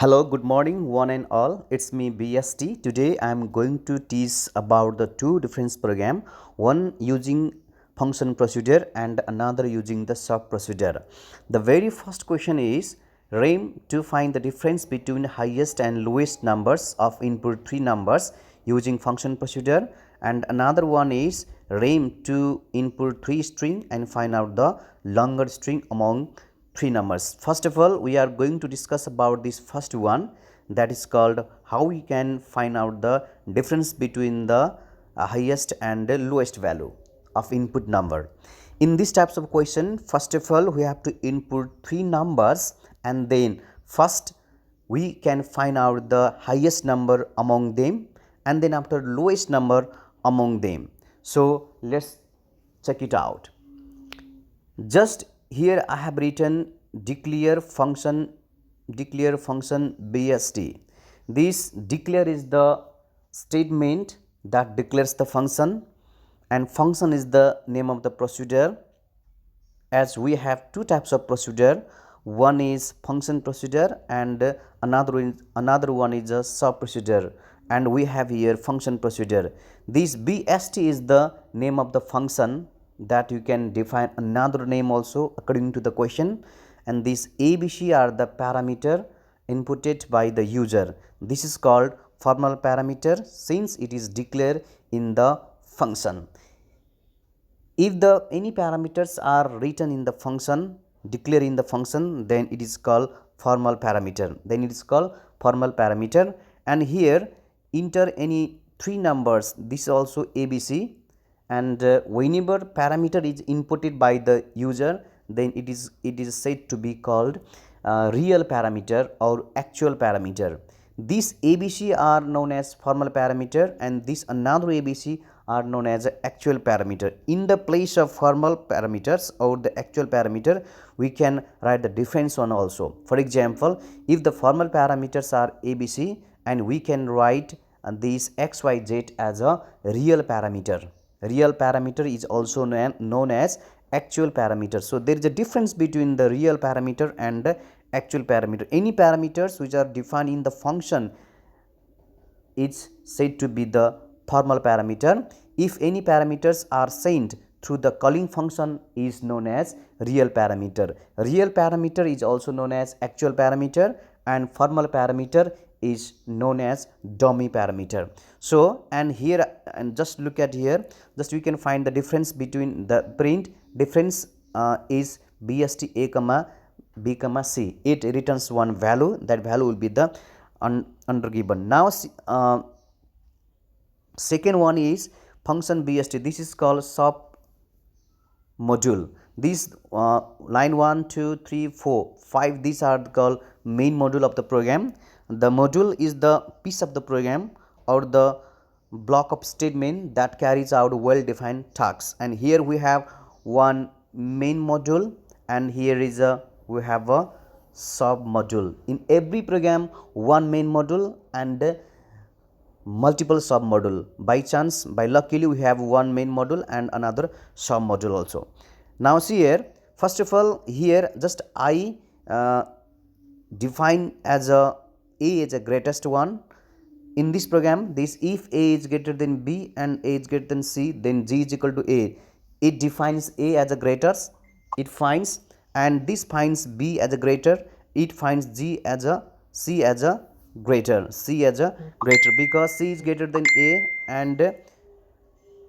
Hello, good morning, one and all. It's me BST. Today I am going to teach about the two different program, one using function procedure and another using the sub procedure. The very first question is RAM to find the difference between highest and lowest numbers of input three numbers using function procedure, and another one is RAM to input three string and find out the longer string among three numbers. First of all, we are going to discuss about this first one, that is called how we can find out the difference between the highest and the lowest value of input number. In these types of question, first of all we have to input three numbers, and then first we can find out the highest number among them, and then after lowest number among them. So let's check it out. Just here I have written declare function BST. This declare is the statement that declares the function, and function is the name of the procedure. As we have two types of procedure, one is function procedure and another one is a sub procedure, and we have here function procedure. This BST is the name of the function that you can define another name also according to the question, and these ABC are the parameter inputted by the user. This is called formal parameter since it is declared in the function. If the any parameters are written in the function, declare in the function, then it is called formal parameter. And here enter any three numbers. This is also ABC, and whenever parameter is inputted by the user, then it is said to be called real parameter or actual parameter. These ABC are known as formal parameter, and this another ABC are known as actual parameter. In the place of formal parameters or the actual parameter, we can write the different one also. For example, if the formal parameters are ABC, and we can write these XYZ as a real parameter. Real parameter is also known as actual parameter. So there is a difference between the real parameter and the actual parameter. Any parameters which are defined in the function is said to be the formal parameter. If any parameters are sent through the calling function is known as real parameter. Real parameter is also known as actual parameter, and formal parameter is known as dummy parameter. So and here, and just look at here, just we can find the difference between the print difference is BST A comma B comma C. It returns one value, that value will be the under given. Now second one is function BST. This is called sub module. These line 1 2 3 4 5, these are called main module of the program. The module is the piece of the program or the block of statement that carries out well defined tasks, and here we have one main module, and here is we have a sub module. In every program, one main module and multiple sub module. By luckily we have one main module and another sub module also. Now see here, first of all here just I define as a is a greatest one. In this program, this if A is greater than B and A is greater than C, then G is equal to A. It defines A as a greater, it finds, and this finds B as a greater, it finds G as a C as a greater, because C is greater than A and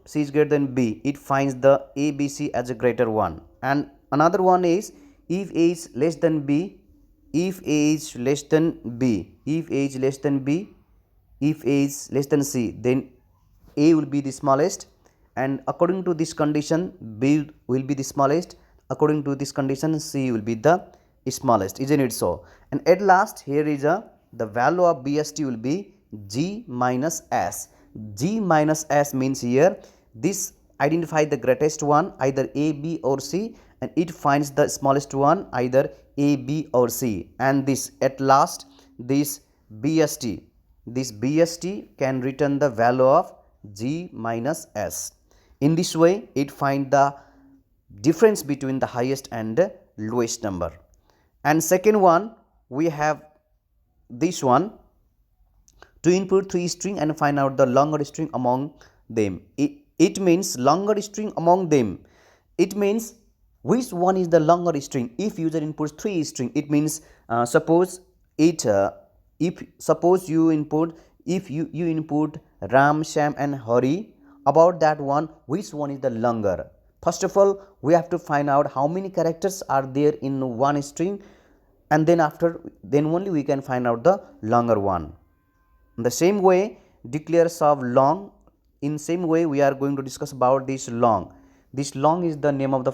C is greater than B, it finds the ABC as a greater one. And another one is if A is less than B, if A is less than B, if A is less than B, if A is less than C, then A will be the smallest, and according to this condition B will be the smallest, according to this condition C will be the smallest, isn't it so? And at last here is the value of BST will be G minus S. G minus S means here this identify the greatest one, either A, B or C, and it finds the smallest one, either A, B or C, and this at last this BST can return the value of G minus S. In this way it find the difference between the highest and the lowest number. And second one, we have this one to input three string and find out the longer string among them. It means longer string among them. It means which one is the longer string. If user inputs three string, it means suppose you input, if you input Ram, Sham and Hari, about that one, which one is the longer. First of all, we have to find out how many characters are there in one string, and then only we can find out the longer one. In the same way, declare sub long. In same way, we are going to discuss about this long. This long is the name of the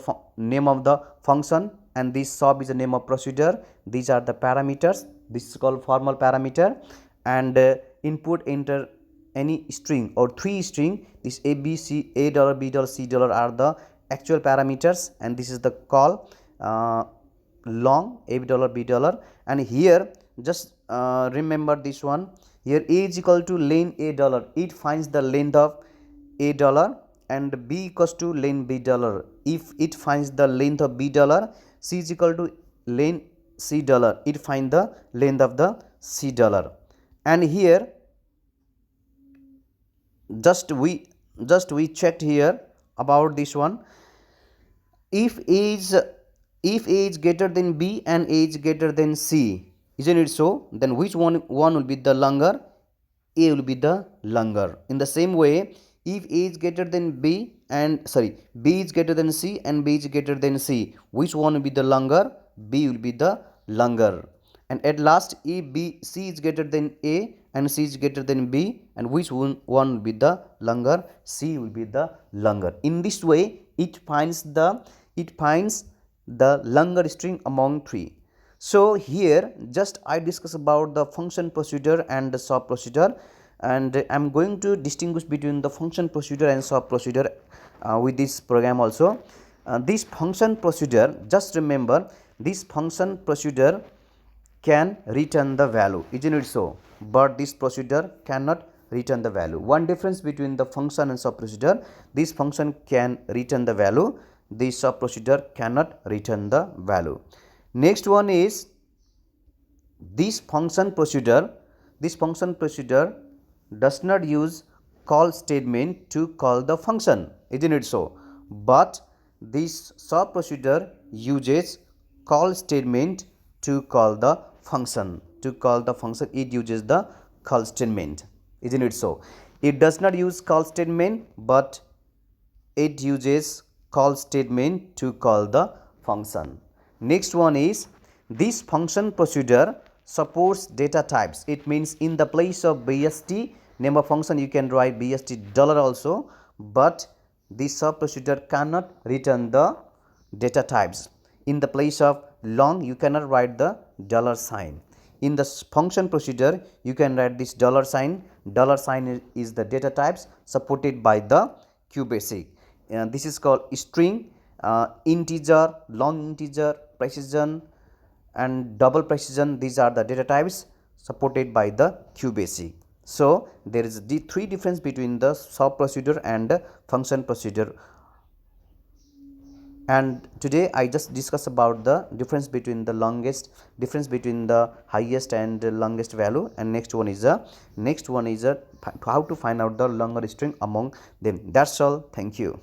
function, and this sub is the name of procedure. These are the parameters. This is called formal parameter, and input enter any string or three string. This a, b, c, a dollar, b dollar, c dollar are the actual parameters, and this is the call long, a dollar, b dollar. And here just remember this one. Here a is equal to len a dollar. It finds the length of a dollar, and b equals to len b dollar. If it finds the length of b dollar, c is equal to len c dollar. It finds the length of the c dollar. And here just we checked here about this one. If a is greater than b and a is greater than c, isn't it so? Then which one will be the longer? A will be the longer. In the same way, if a is greater than b is greater than c and b is greater than c, which one will be the longer? B will be the longer. And at last, if c is greater than a and c is greater than b, and which one will be the longer? C will be the longer. In this way, it finds the longer string among three. So here just I discuss about the function procedure and the sub procedure, and I am going to distinguish between the function procedure and sub procedure with this program also. This function procedure, just remember, this function procedure can return the value, isn't it so? But this procedure cannot return the value. One difference between the function and sub procedure: this function can return the value, this sub procedure cannot return the value. Next one is this function procedure. This function procedure does not use call statement to call the function, isn't it so? But this sub procedure uses call statement to call the function. It uses the call statement, isn't it so? It does not use call statement, but it uses call statement to call the function. Next one is this function procedure supports data types. It means in the place of BST name of function, you can write BST dollar also, but this sub procedure cannot return the data types. In the place of long, you cannot write the dollar sign. In the function procedure, you can write this dollar sign. Dollar sign is the data types supported by the QBasic. This is called string, integer, long integer, precision and double precision. These are the data types supported by the QBasic. So there is the three difference between the sub procedure and function procedure. And today I just discuss about the difference between the highest and the longest value. And next one is how to find out the longer string among them. That's all. Thank you.